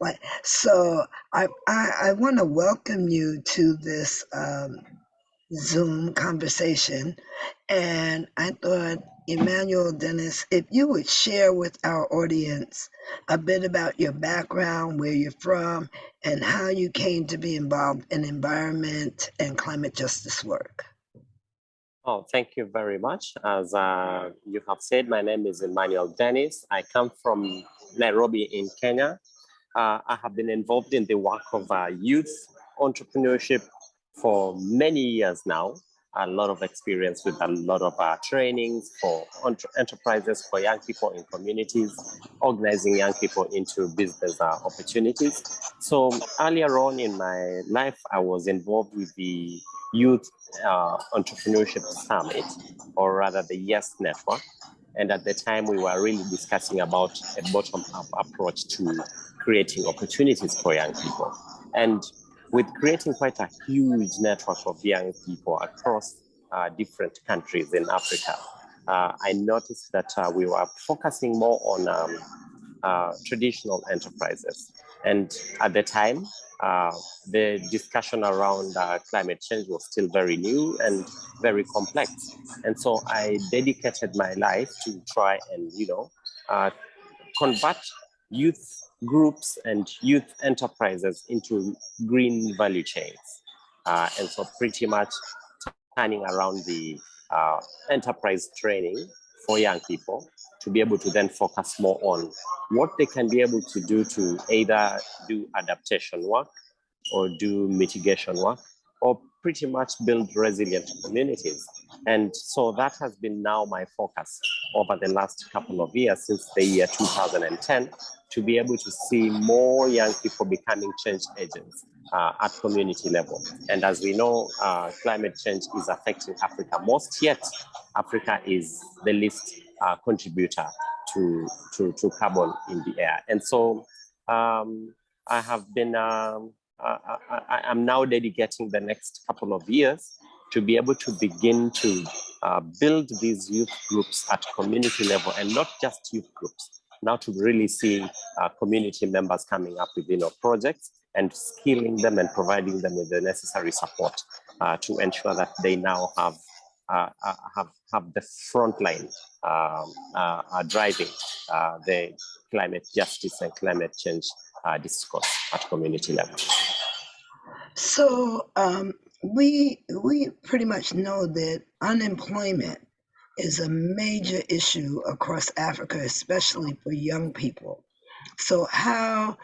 Right. So I want to welcome you to this Zoom conversation. And I thought, Emmanuel Dennis, if you would share with our audience a bit about your background, where you're from, and how you came to be involved in environment and climate justice work. Oh, thank you very much. As you have said, my name is Emmanuel Dennis. I come from Nairobi in Kenya. I have been involved in the work of youth entrepreneurship for many years now. A lot of experience with a lot of trainings for enterprises, for young people in communities, organizing young people into business opportunities. So earlier on in my life, I was involved with the Youth Entrepreneurship Summit, or rather the YES Network. And at the time, we were really discussing about a bottom-up approach to creating opportunities for young people. And with creating quite a huge network of young people across different countries in Africa, I noticed that we were focusing more on traditional enterprises. And at the time, the discussion around climate change was still very new and very complex. And so I dedicated my life to try and, convert youth groups and youth enterprises into green value chains. And so pretty much turning around the enterprise training for young people to be able to then focus more on what they can be able to do to either do adaptation work or do mitigation work, or pretty much build resilient communities. And so that has been now my focus over the last couple of years, since the year 2010, to be able to see more young people becoming change agents at community level. And as we know, climate change is affecting Africa most, yet Africa is the least contributor to carbon in the air. And so I have been I'm now dedicating the next couple of years to be able to begin to build these youth groups at community level, and not just youth groups, now to really see community members coming up with projects and skilling them and providing them with the necessary support to ensure that they now have the front line driving the climate justice and climate change discourse at community level. So we pretty much know that unemployment is a major issue across Africa, especially for young people. So how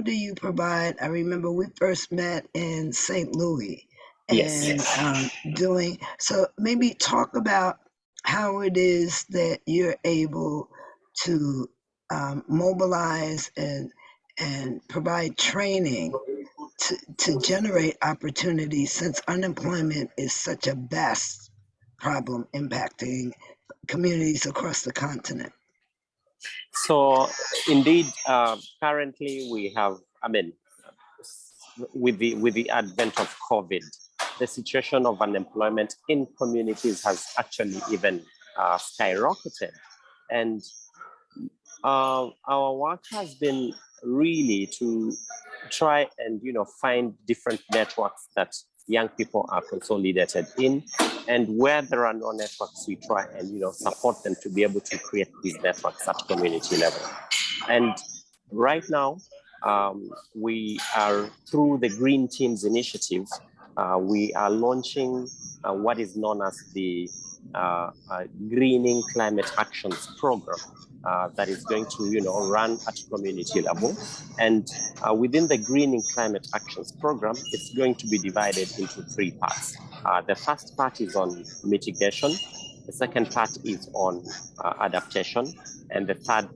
do you provide? I remember we first met in St. Louis, and Yes. doing so. Maybe talk about how it is that you're able to mobilize and provide training to generate opportunities, since unemployment is such a vast problem impacting communities across the continent. So indeed, currently we have, with the advent of COVID, the situation of unemployment in communities has actually even skyrocketed. And our work has been really to try and find different networks that young people are consolidated in, and where there are no networks, we try and support them to be able to create these networks at community level. And right now, we are, through the Green Teams initiative, we are launching what is known as the Greening Climate Actions Program. That is going to run at community level. And within the Greening Climate Actions Program, it's going to be divided into three parts. The first part is on mitigation. The second part is on adaptation. And the third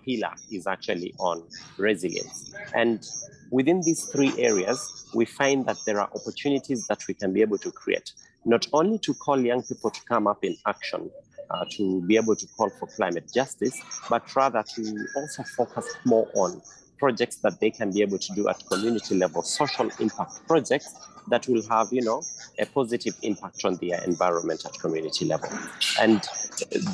pillar is actually on resilience. And within these three areas, we find that there are opportunities that we can be able to create, not only to call young people to come up in action, to be able to call for climate justice, but rather to also focus more on projects that they can be able to do at community level, social impact projects that will have, a positive impact on their environment at community level. And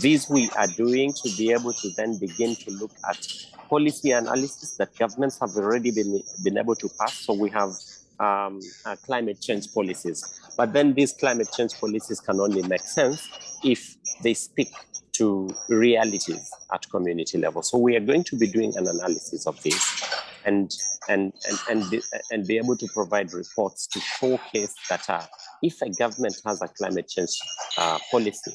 these we are doing to be able to then begin to look at policy analysis that governments have already been able to pass. So we have climate change policies. But then these climate change policies can only make sense if they speak to realities at community level. So we are going to be doing an analysis of this and be able to provide reports to showcase that if a government has a climate change policy,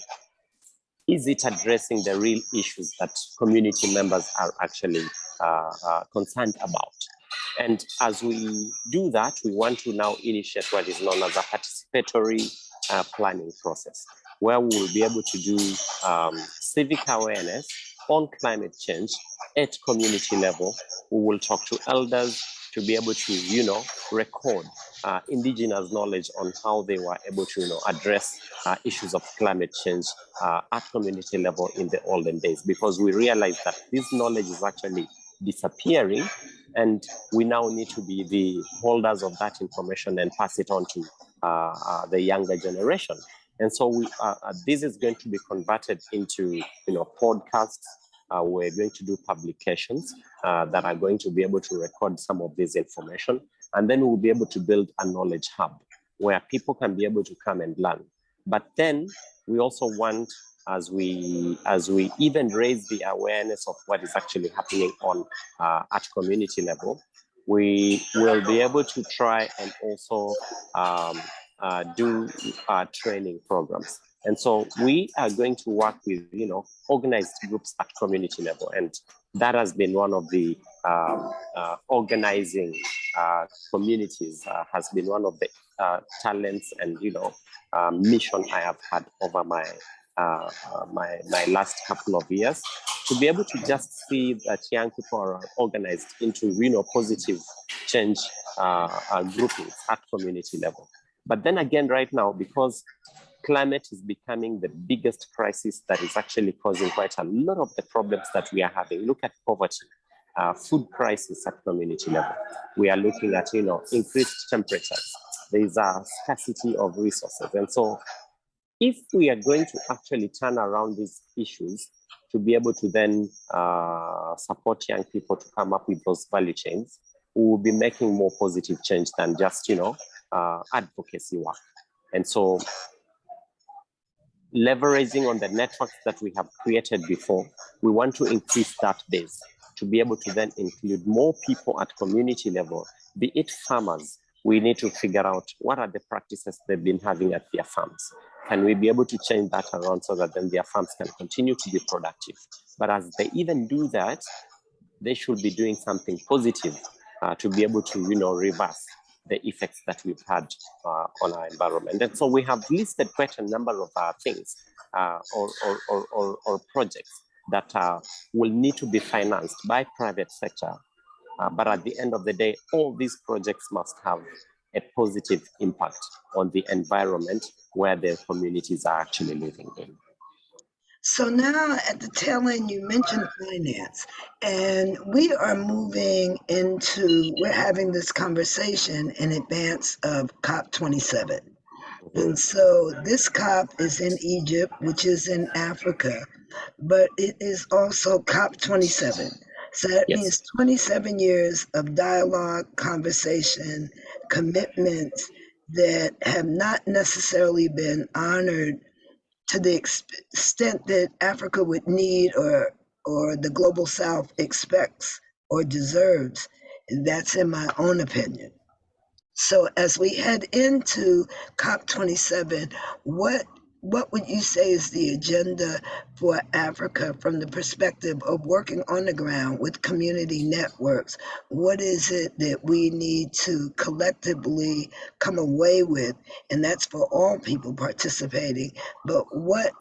is it addressing the real issues that community members are actually concerned about? And as we do that, we want to now initiate what is known as a participatory planning process, where we will be able to do civic awareness on climate change at community level. We will talk to elders to be able to, record indigenous knowledge on how they were able to, address issues of climate change at community level in the olden days, because we realize that this knowledge is actually disappearing, and we now need to be the holders of that information and pass it on to the younger generation. And so this is going to be converted into, podcasts. We're going to do publications that are going to be able to record some of this information. And then we'll be able to build a knowledge hub where people can be able to come and learn. But then we also want, as we even raise the awareness of what is actually happening on at community level, we will be able to try and also do training programs. And so we are going to work with, organized groups at community level. And that has been one of the organizing communities, has been one of the talents and, mission I have had over my last couple of years, to be able to just see that young people are organized into, positive change groupings at community level. But then again, right now, because climate is becoming the biggest crisis that is actually causing quite a lot of the problems that we are having. Look at poverty, food crisis at community level. We are looking at, increased temperatures. There is a scarcity of resources. And so if we are going to actually turn around these issues to be able to then support young people to come up with those value chains, we will be making more positive change than just, advocacy work. And so leveraging on the networks that we have created before, we want to increase that base to be able to then include more people at community level, be it farmers. We need to figure out what are the practices they've been having at their farms. Can we be able to change that around so that then their farms can continue to be productive? But as they even do that, they should be doing something positive to be able to, reverse the effects that we've had on our environment. And so we have listed quite a number of things or projects that will need to be financed by private sector. But at the end of the day, all these projects must have a positive impact on the environment where their communities are actually living in. So now at the tail end, you mentioned finance, and we are moving into, we're having this conversation in advance of COP27. And so this COP is in Egypt, which is in Africa, but it is also COP27. So that means 27 years of dialogue, conversation, commitments that have not necessarily been honored to the extent that Africa would need or the global South expects or deserves. And that's in my own opinion. So as we head into COP27, what would you say is the agenda for Africa from the perspective of working on the ground with community networks? What is it that we need to collectively come away with? And that's for all people participating. But what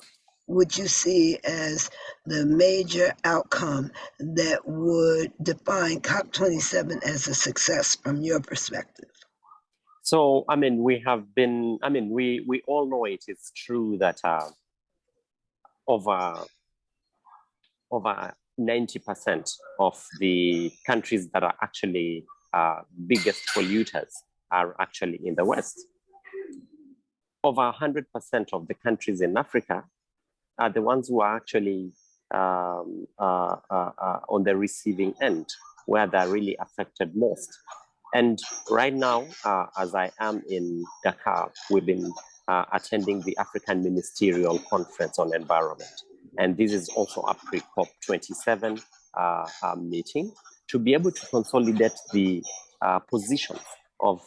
would you see as the major outcome that would define COP27 as a success from your perspective? So, we all know it is true that over 90% of the countries that are actually biggest polluters are actually in the West. Over 100% of the countries in Africa are the ones who are actually on the receiving end, where they're really affected most. And right now, as I am in Dakar, we've been attending the African Ministerial Conference on Environment. And this is also a pre-COP 27 meeting to be able to consolidate the positions of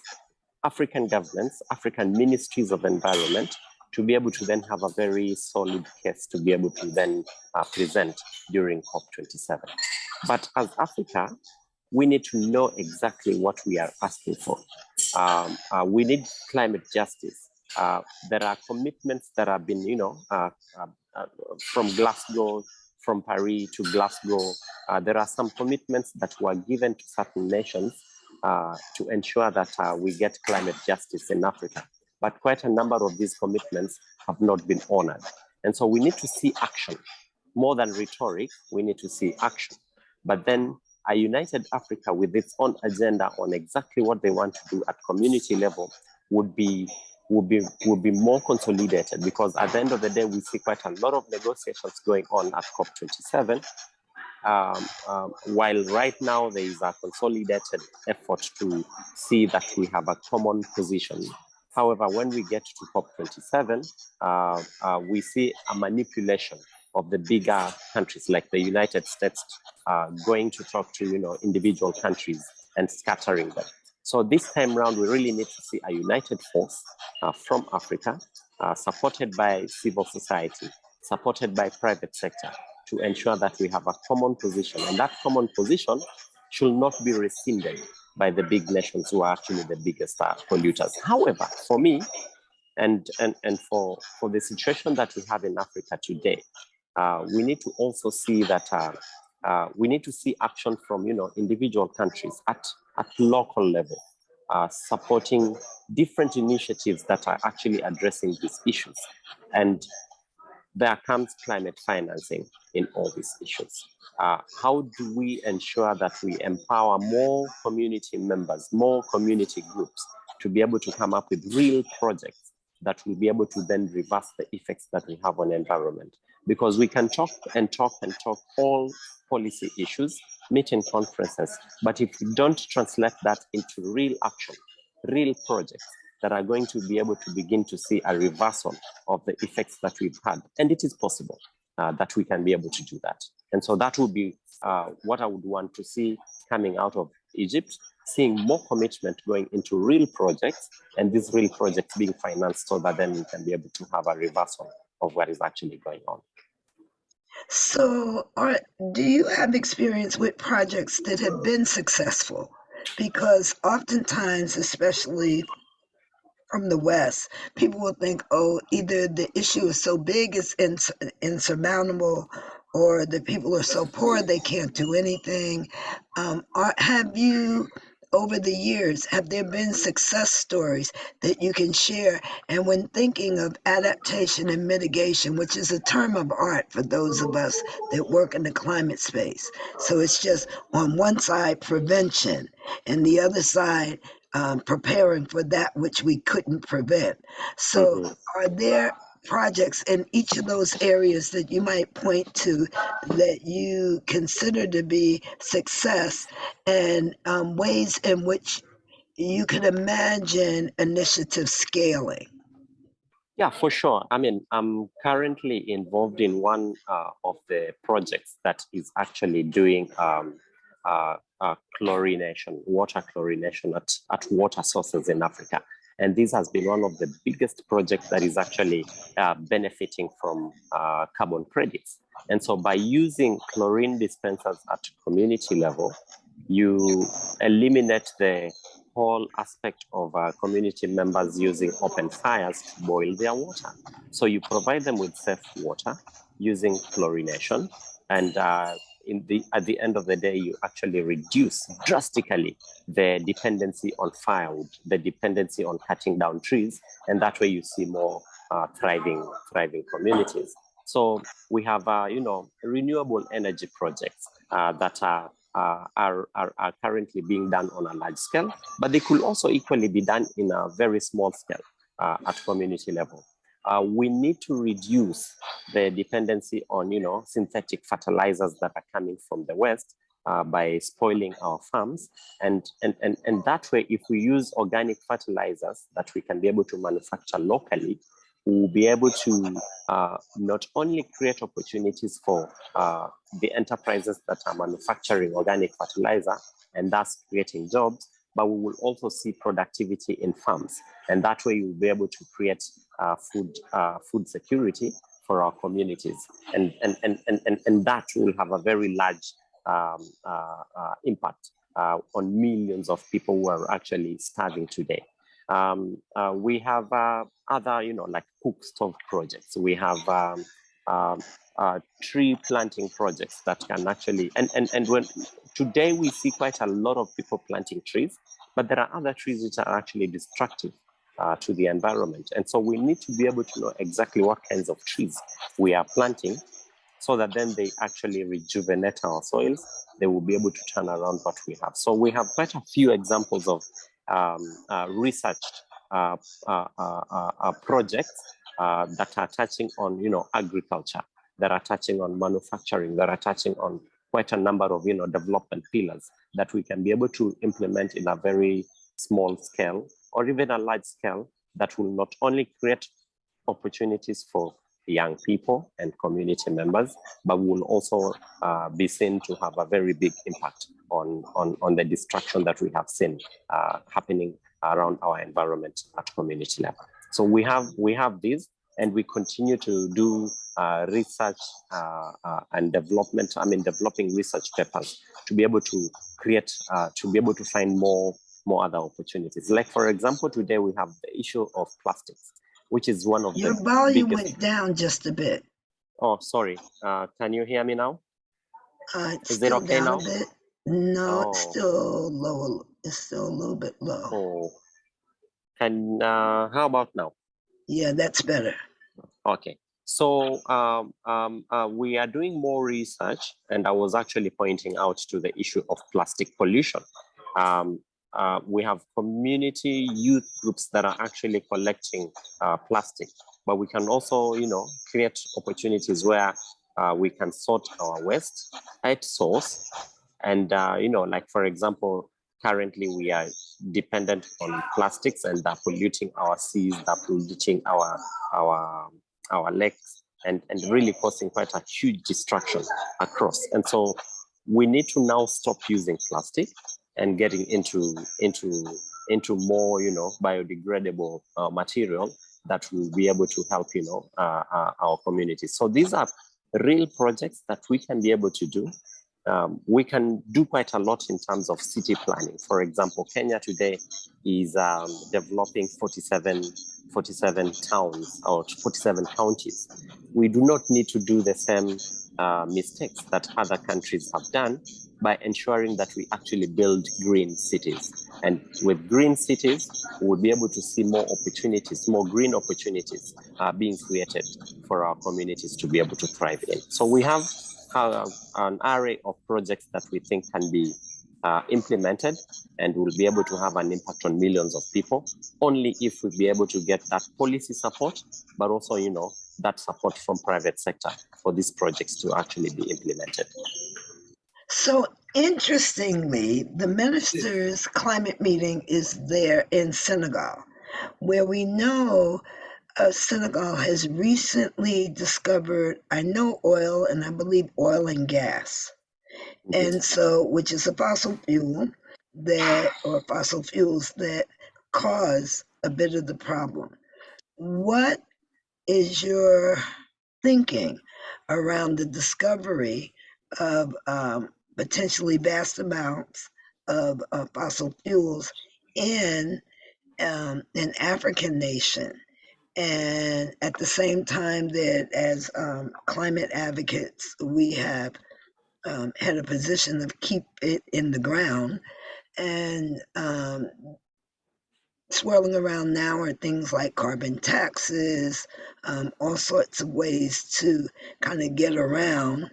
African governments, African ministries of environment, to be able to then have a very solid case to be able to then present during COP27. But as Africa, we need to know exactly what we are asking for. We need climate justice. There are commitments that have been, from Glasgow, from Paris to Glasgow. There are some commitments that were given to certain nations to ensure that we get climate justice in Africa. But quite a number of these commitments have not been honored. And so we need to see action. More than rhetoric, we need to see action. But then a united Africa with its own agenda on exactly what they want to do at community level would be more consolidated, because at the end of the day, we see quite a lot of negotiations going on at COP27. While right now there is a consolidated effort to see that we have a common position. However, when we get to COP27, we see a manipulation of the bigger countries like the United States going to talk to individual countries and scattering them. So this time around, we really need to see a united force from Africa, supported by civil society, supported by private sector, to ensure that we have a common position. And that common position should not be rescinded by the big nations who are actually the biggest polluters. However, for me, and for the situation that we have in Africa today, we need to also see that we need to see action from individual countries at local level, supporting different initiatives that are actually addressing these issues. And there comes climate financing in all these issues. How do we ensure that we empower more community members, more community groups to be able to come up with real projects that will be able to then reverse the effects that we have on the environment? Because we can talk and talk and talk all policy issues, meet in conferences, but if we don't translate that into real action, real projects that are going to be able to begin to see a reversal of the effects that we've had, and it is possible that we can be able to do that. And so that would be what I would want to see coming out of Egypt, seeing more commitment going into real projects, and these real projects being financed so that then we can be able to have a reversal of what is actually going on. So, do you have experience with projects that have been successful? Because oftentimes, especially from the West, people will think, oh, either the issue is so big it's insurmountable, or the people are so poor they can't do anything. Have you, over the years, have there been success stories that you can share? And when thinking of adaptation and mitigation, which is a term of art for those of us that work in the climate space. So it's just on one side prevention, and the other side preparing for that which we couldn't prevent. So, are there projects in each of those areas that you might point to that you consider to be success, and ways in which you can imagine initiative scaling? Yeah, for sure. I mean, I'm currently involved in one of the projects that is actually doing chlorination, water chlorination at water sources in Africa. And this has been one of the biggest projects that is actually benefiting from carbon credits. And so by using chlorine dispensers at community level, you eliminate the whole aspect of community members using open fires to boil their water. So you provide them with safe water using chlorination, and at the end of the day, you actually reduce drastically the dependency on firewood, the dependency on cutting down trees, and that way you see more thriving communities. So we have, renewable energy projects that are currently being done on a large scale, but they could also equally be done in a very small scale at community level. We need to reduce the dependency on, synthetic fertilizers that are coming from the West by spoiling our farms. And that way, if we use organic fertilizers that we can be able to manufacture locally, we'll be able to not only create opportunities for the enterprises that are manufacturing organic fertilizer and thus creating jobs, but we will also see productivity in farms. And that way you'll be able to create food security for our communities. And that will have a very large impact on millions of people who are actually starving today. We have other, like cook stove projects. We have tree planting projects that can actually, and when today we see quite a lot of people planting trees, but there are other trees which are actually destructive to the environment. And so we need to be able to know exactly what kinds of trees we are planting so that then they actually rejuvenate our soils. They will be able to turn around what we have. So we have quite a few examples of research projects that are touching on, agriculture, that are touching on manufacturing, that are touching on quite a number of, development pillars that we can be able to implement in a very small scale or even a large scale that will not only create opportunities for young people and community members, but will also be seen to have a very big impact on the destruction that we have seen happening around our environment at community level. So we have these, and we continue to do research and development. Developing research papers to be able to create, to be able to find more other opportunities. Like for example, today we have the issue of plastics, which is one of Your the volume biggest... went down just a bit. Oh, sorry. Can you hear me now? It's Is it still okay down now? a bit. No, it's Oh, still low. It's still a little bit low. oh. How about now? Yeah, that's better. Okay. So we are doing more research, and I was actually pointing out to the issue of plastic pollution. We have community youth groups that are actually collecting plastic, but we can also, create opportunities where we can sort our waste at source. And, like for example, currently we are dependent on plastics and they're polluting our seas, they're polluting our lakes, and really causing quite a huge destruction across. And so we need to now stop using plastic and getting into more, biodegradable material that will be able to help, our communities. So these are real projects that we can be able to do. We can do quite a lot in terms of city planning. For example, Kenya today is developing 47 towns or 47 counties. We do not need to do the same mistakes that other countries have done by ensuring that we actually build green cities. And with green cities, we'll be able to see more opportunities, more green opportunities being created for our communities to be able to thrive in. So we have an array of projects that we think can be implemented and will be able to have an impact on millions of people, only if we be able to get that policy support, but also, that support from private sector for these projects to actually be implemented. So interestingly, the minister's climate meeting is there in Senegal, where we know Senegal has recently discovered, I know oil, and I believe oil and gas. And so, which is a fossil fuel or fossil fuels that cause a bit of the problem. What is your thinking around the discovery of potentially vast amounts of fossil fuels in an African nation? And at the same time that as climate advocates, we have had a position of keep it in the ground. And swirling around now are things like carbon taxes, all sorts of ways to kind of get around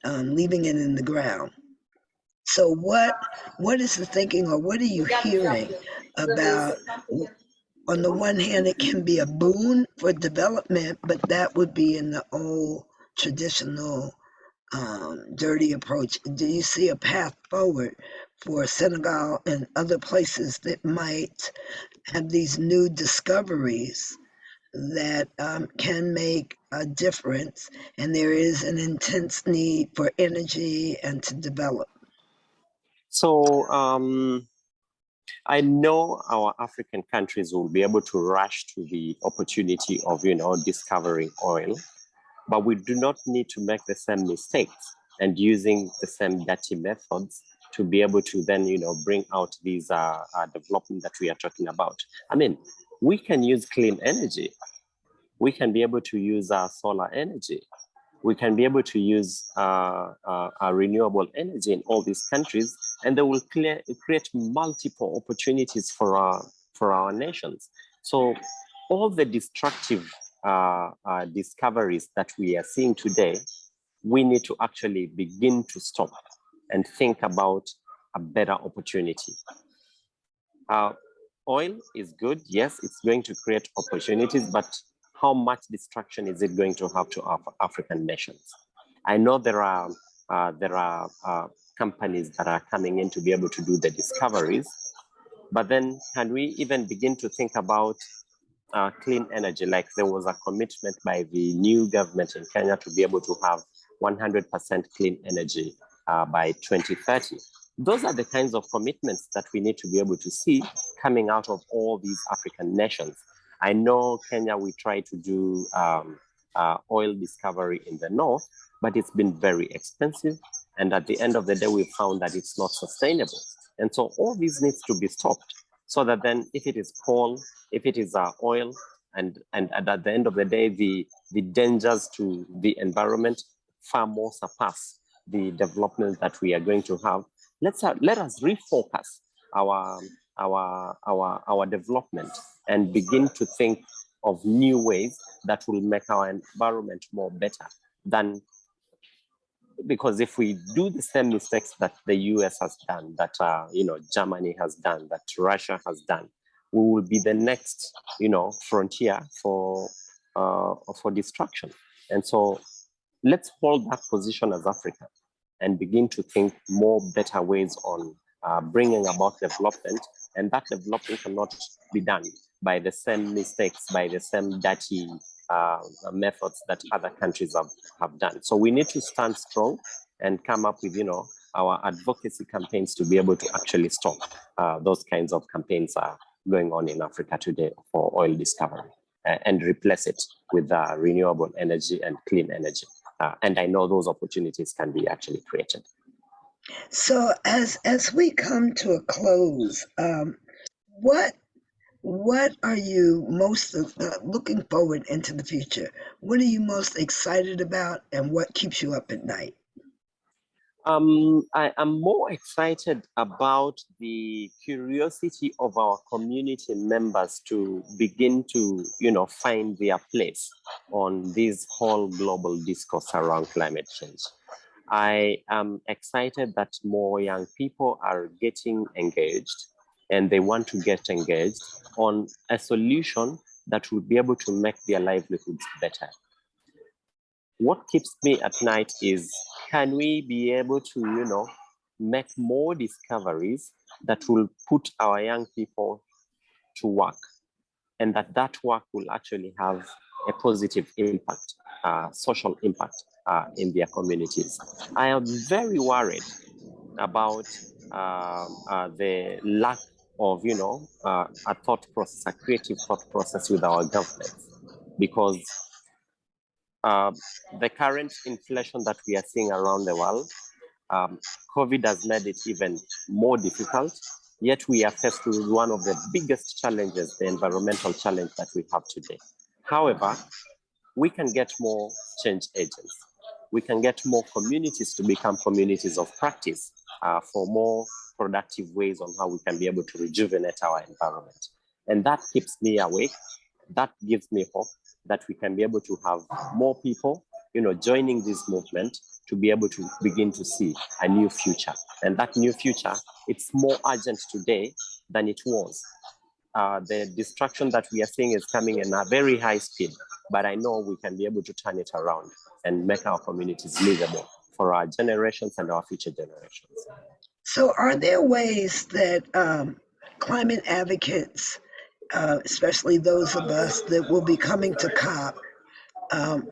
leaving it in the ground. So what is the thinking, or what are you hearing about? On the one hand, it can be a boon for development, but that would be in the old traditional dirty approach. Do you see a path forward for Senegal and other places that might have these new discoveries that can make a difference, and there is an intense need for energy and to develop? So I know our African countries will be able to rush to the opportunity of, discovering oil, but we do not need to make the same mistakes and using the same dirty methods to be able to then, bring out these development that we are talking about. I mean, we can use clean energy. We can be able to use solar energy. We can be able to use renewable energy in all these countries, and they will create multiple opportunities for our nations. So all the destructive discoveries that we are seeing today, we need to actually begin to stop and think about a better opportunity. Oil is good, yes, it's going to create opportunities, but how much destruction is it going to have to African nations? I know there are companies that are coming in to be able to do the discoveries, but then can we even begin to think about clean energy? Like there was a commitment by the new government in Kenya to be able to have 100% clean energy by 2030. Those are the kinds of commitments that we need to be able to see coming out of all these African nations. I know Kenya, we try to do oil discovery in the north, but it's been very expensive. And at the end of the day, we found that it's not sustainable. And so all these needs to be stopped so that then if it is coal, if it is oil, and at the end of the day, the dangers to the environment far more surpass the development that we are going to have. Let us refocus our development and begin to think of new ways that will make our environment more better than, because if we do the same mistakes that the US has done, that Germany has done, that Russia has done, we will be the next frontier for destruction. And so let's hold that position as Africa and begin to think more better ways on bringing about development. And that development cannot be done by the same mistakes, by the same dirty methods that other countries have done. So we need to stand strong and come up with, our advocacy campaigns to be able to actually stop those kinds of campaigns going on in Africa today for oil discovery and replace it with renewable energy and clean energy. And I know those opportunities can be actually created. So as we come to a close, what are you most looking forward into the future? What are you most excited about, and what keeps you up at night? I am more excited about the curiosity of our community members to begin to, find their place on this whole global discourse around climate change. I am excited that more young people are getting engaged, and they want to get engaged on a solution that will be able to make their livelihoods better. What keeps me at night is, can we be able to, make more discoveries that will put our young people to work, and that work will actually have a positive impact, social impact in their communities. I am very worried about the lack of, a thought process, a creative thought process with our governments, because the current inflation that we are seeing around the world, COVID has made it even more difficult, yet we are faced with one of the biggest challenges, the environmental challenge that we have today. However, we can get more change agents. We can get more communities to become communities of practice for more productive ways on how we can be able to rejuvenate our environment. And that keeps me awake. That gives me hope that we can be able to have more people, joining this movement to be able to begin to see a new future. And that new future, it's more urgent today than it was. The destruction that we are seeing is coming in a very high speed, but I know we can be able to turn it around and make our communities livable for our generations and our future generations. So are there ways that climate advocates, especially those of us that will be coming to COP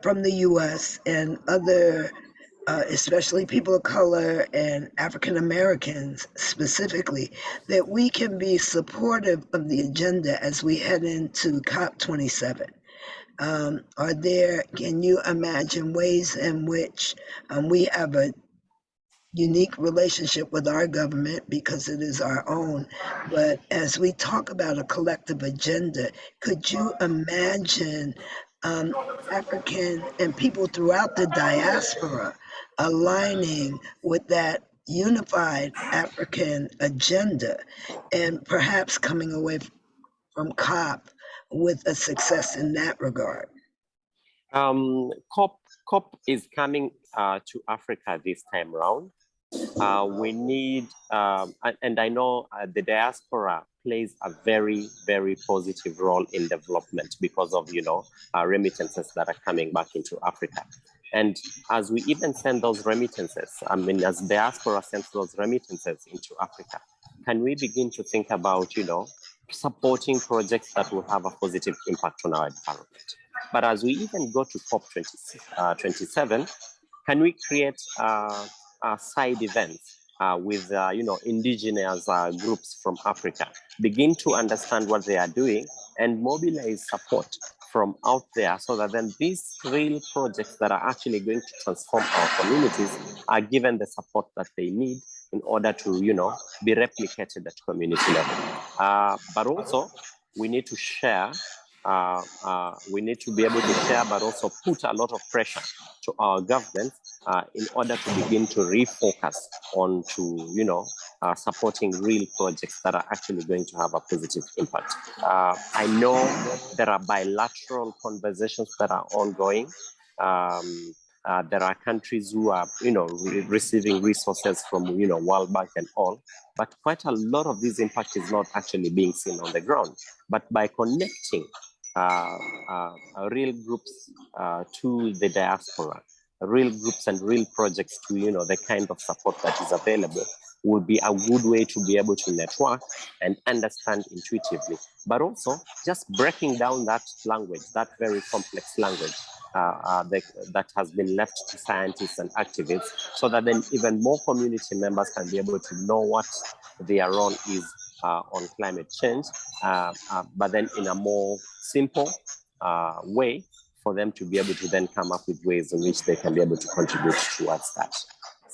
from the US and other, especially people of color and African Americans specifically, that we can be supportive of the agenda as we head into COP27? Can you imagine ways in which we have a unique relationship with our government because it is our own. But as we talk about a collective agenda, could you imagine African and people throughout the diaspora aligning with that unified African agenda and perhaps coming away from COP with a success in that regard? COP is coming to Africa this time around. We need, and I know the diaspora plays a very, very positive role in development because of, remittances that are coming back into Africa. And as we even send those remittances, as diaspora sends those remittances into Africa, can we begin to think about, supporting projects that will have a positive impact on our environment? But as we even go to COP27, can we create side events with indigenous groups from Africa, begin to understand what they are doing and mobilize support from out there so that then these real projects that are actually going to transform our communities are given the support that they need in order to be replicated at community level. But also we need to share. We need to be able to share, but also put a lot of pressure to our governments in order to begin to refocus on to, supporting real projects that are actually going to have a positive impact. I know there are bilateral conversations that are ongoing. There are countries who are, receiving resources from, World Bank and all, but quite a lot of this impact is not actually being seen on the ground. But by connecting real groups to the diaspora, real groups and real projects to, the kind of support that is available would be a good way to be able to network and understand intuitively, but also just breaking down that language, that very complex language that has been left to scientists and activists, so that then even more community members can be able to know what their role is on climate change, but then in a more simple way for them to be able to then come up with ways in which they can be able to contribute towards that.